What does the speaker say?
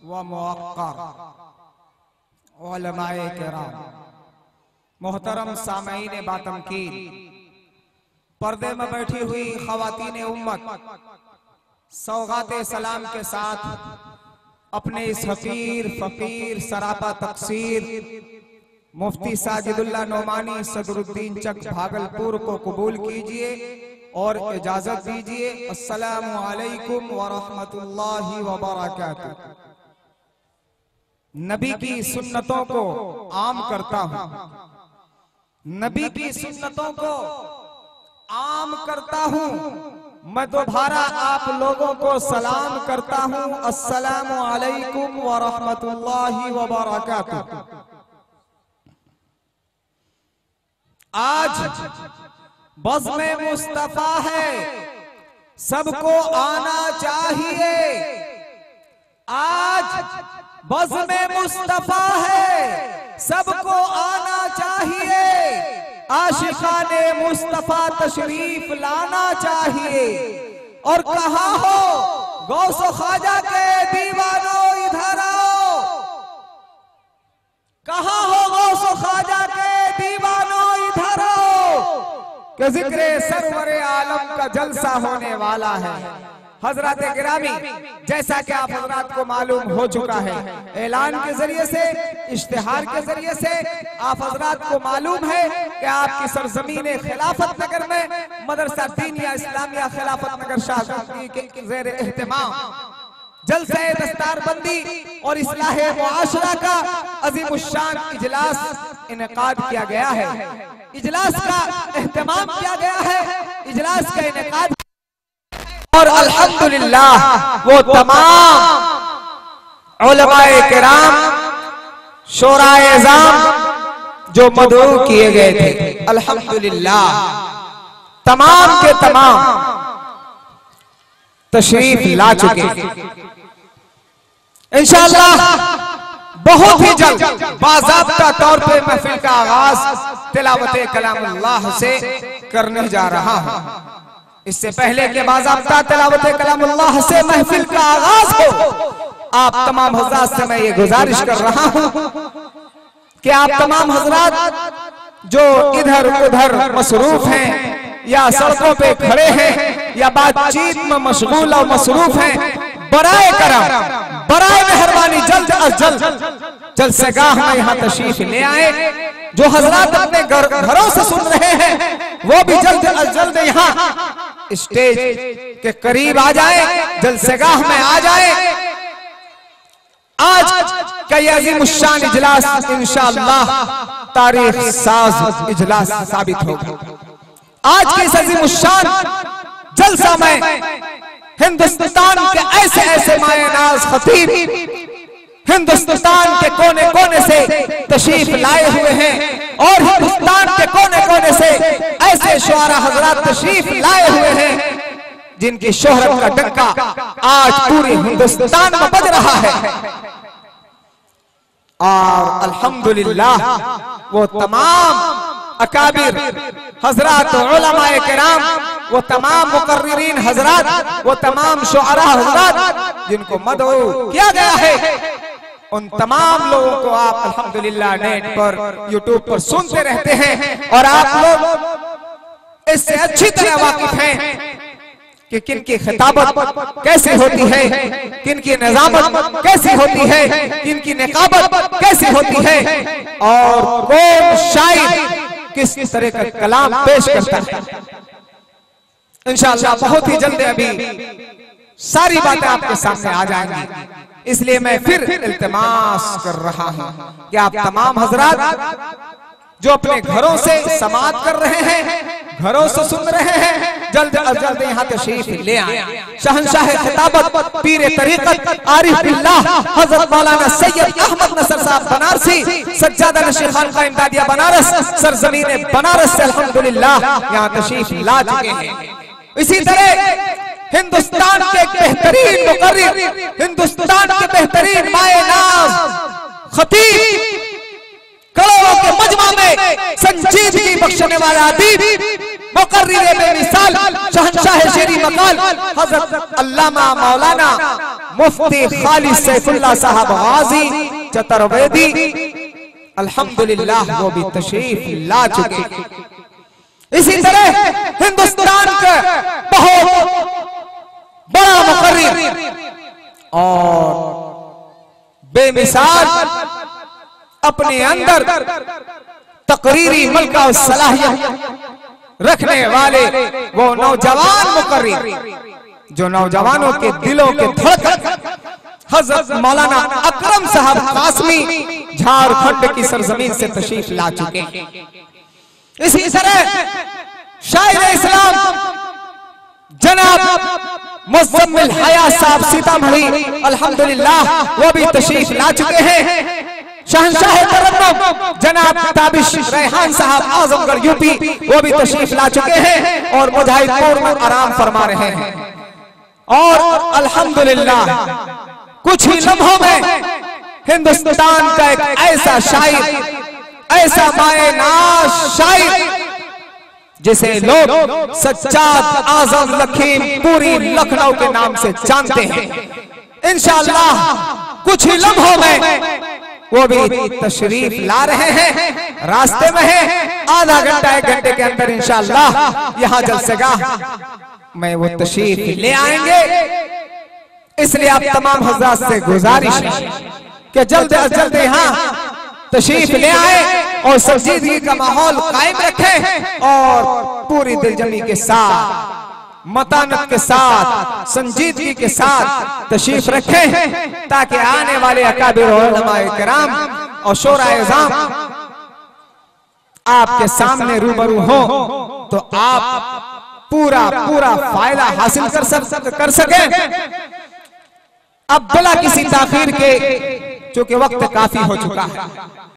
व मुअक्कर उलमाए किराम, मोहतरम सामईन बातमकीन, पर्दे में बैठी हुई खवातीन उम्मत, सौगाते सलाम के साथ अपने इस हकीर फकीर सरापा तकसीर मुफ्ती साजिदुल्लाह नोमानी सदरुद्दीन चक भागलपुर को कबूल कीजिए और इजाजत दीजिए। अस्सलामु अलैकुम व रहमतुल्लाहि व बरकातुहू। नबी की सुन्नतों को आम करता हूं, नबी की सुन्नतों को आम करता हूं। मैं दोबारा आप लोगों को सलाम करता हूं, अस्सलामु अलैकुम व रहमतुल्लाहि व बरकातुहू। आज बज़्म मुस्तफा है, सबको आना चाहिए। आज बज़्म मुस्तफा है, सबको आना चाहिए। आशिकाने मुस्तफा तशरीफ लाना चाहिए। और कहा हो गौस ख्वाजा के दीवानों इधर आओ, कहा हो गौस ख्वाजा के दीवानों इधर आओ, कि जिक्र सरवरे आलम का जलसा होने वाला है। हजरत गिरामी, जैसा कि आप हजरात को मालूम हो चुका है, ऐलान के जरिए से, इश्तिहार के जरिए से आप हजरात को मालूम है कि आपकी सरजमीन खिलाफत नगर में मदरसा दीनिया इस्लामिया खिलाफत नगर शाहजहां के ज़ेर एहतमाम जलसे दस्तारबंदी और इस्लाह मुआशरा का अज़ीमुश्शान इजलास इनेकाद किया गया है। इजलास का एहतमाम किया गया है, इजलास का इनेकाद, और अल्हम्दुलिल्लाह वो तमाम उलमाए किराम शोराए इज़ाम जो मदऊ किए गए थे, अल्हम्दुलिल्लाह तमाम के तमाम तशरीफ ला चुके। इंशाअल्लाह बहुत ही जल्द बाज़ाब्ता तौर पे महफिल का आगाज तिलावत कलामुल्लाह से करने जा रहा हूं। इससे पहले के बाज़ाब्ता तिलावत कलामुल्लाह से महफिल का आगाज हो, आप तमाम हज़रात से मैं ये गुजारिश कर रहा हूं कि आप तमाम हज़रात जो इधर उधर मसरूफ हैं या सड़कों पे खड़े हैं या बातचीत में मशगूल और मसरूफ हैं, बराए करम, बराए मेहरबानी जल्द अज जल्द जलसेगाह में यहाँ तशरीफ ले आए। जो हजरात अपने घरों से सुन रहे हैं वो भी जल्द अज जल्द यहाँ स्टेज के करीब आ जाए, जलसेगाह में आ जाए। आज का ये अज़ीमुश्शान इजलास इंशाअल्लाह तारीख साज इजलास साबित होगा। आज के इस अज़ीमुश्शान जलसा में हिंदुस्तान के ऐसे ऐसे मायनाज खतीब हिंदुस्तान के कोने कोने से तशरीफ लाए हुए हैं और हिंदुस्तान के कोने कोने से ऐसे शुआरा हजरात तशरीफ लाए हुए हैं जिनकी शोहरत का डंका आज पूरे हिंदुस्तान में बज रहा है। और अल्हम्दुलिल्लाह वो तमाम अकाबिर हजरात उलमाए किराम, वो तमाम मुकर्रिरीन हजरात, वो तमाम शुआरा हजरात जिनको मदऊ किया गया है, उन तमाम लोगों को आप अल्हम्दुलिल्लाह नेट पर यूट्यूब पर सुनते रहते हैं। और आप लोग इससे अच्छी तरह वाकिफ हैं कि किनकी खिताबत कैसे होती है, किनकी निजामत कैसी होती है, किनकी निकाबत कैसी होती है और कौन शायर किस तरह का कलाम पेश करता है। इंशाअल्लाह बहुत ही जल्द अभी सारी बातें आपके सामने आ जाएंगी। इसलिए मैं फिर इल्तिमास कर रहा हूं कि आप तमाम हजरात जो अपने घरों से समाअत कर रहे हैं, घरों से सुन रहे हैं, जल्द अज जल्द यहाँ तशरीफ ले आए। शहंशाह खिताबत, पीर तरीक़त, आरिफ बिल्लाह हजरत मौलाना सैयद अहमद नसर साहब बनारसी, सज्जादा नशीर खानकाह इमदादिया बनारस, सरजमीन बनारस से अल्हम्दुलिल्लाह यहाँ तशरीफ ला चुके हैं। इसी तरह हिंदुस्तान के बेहतरीन मुकर्रिर, हिंदुस्तान के बेहतरीन माए-नाज़ खतीब, करोड़ों के मजमा में संजीदगी बख्शने वाला अदीब, मुकर्रिर बेमिसाल, शहंशाह शेरी मकाल हजरत अल्लामा मौलाना मुफ्ती खालिद सैफुल्लाह साहब गाजी चतुर्वेदी, अल्हम्दुलिल्लाह वो भी तशरीफ ला चुके। इसी तरह हिंदुस्तान के बहुत बड़ा मुकर्रिर और बेमिसाल अपने अंदर तकरीरी मलका और सलाहियत रखने वाले वो नौजवान मुकर्रिर जो नौजवानों के दिलों के धड़कन हजरत मौलाना अकरम साहब कासमी झारखंड की सरजमीन से तशरीफ ला चुके। इसी तरह शायर इस्लाम जनाब मुज़म्मिल हया साहब सीतामढ़ी, अल्हम्दुलिल्लाह वो भी तशरीफ ला चुके हैं। शहंशाह तरन्नुम जनाब ताबिश रेहान साहब आजमगढ़ यूपी, वो भी तशरीफ ला चुके हैं और मुजाहिदपुर में आराम फरमा रहे हैं। और अल्हम्दुलिल्लाह कुछ ही लम्हों में हिंदुस्तान का एक ऐसा शायर, ऐसा मायनाज शायर जिसे लोग सज्जाद आजम लखीमपुरी लखनऊ के नाम से जानते हैं, इंशाअल्लाह कुछ ही लम्हों में वो भी तशरीफ ला रहे हैं। रास्ते में है, आधा घंटा 1 घंटे के अंदर इंशाअल्लाह यहाँ जलसेगा मैं वो तशरीफ ले आएंगे। इसलिए आप तमाम हज़रात से गुजारिश है कि जल्द अज जल्द यहाँ तशरीफ ले आए और संजीदगी का माहौल कायम रखें और पूरी दिलजमी के साथ, मतानत के साथ, संजीदगी के साथ तशरीफ रखें ताकि आने वाले अकाबिर उलमाए किराम और शोरा-ए-इज़ाम आपके सामने रूबरू हो तो आप पूरा फायदा हासिल कर सके। अब बिला किसी ताखीर के, चूंकि वक्त काफी हो चुका है,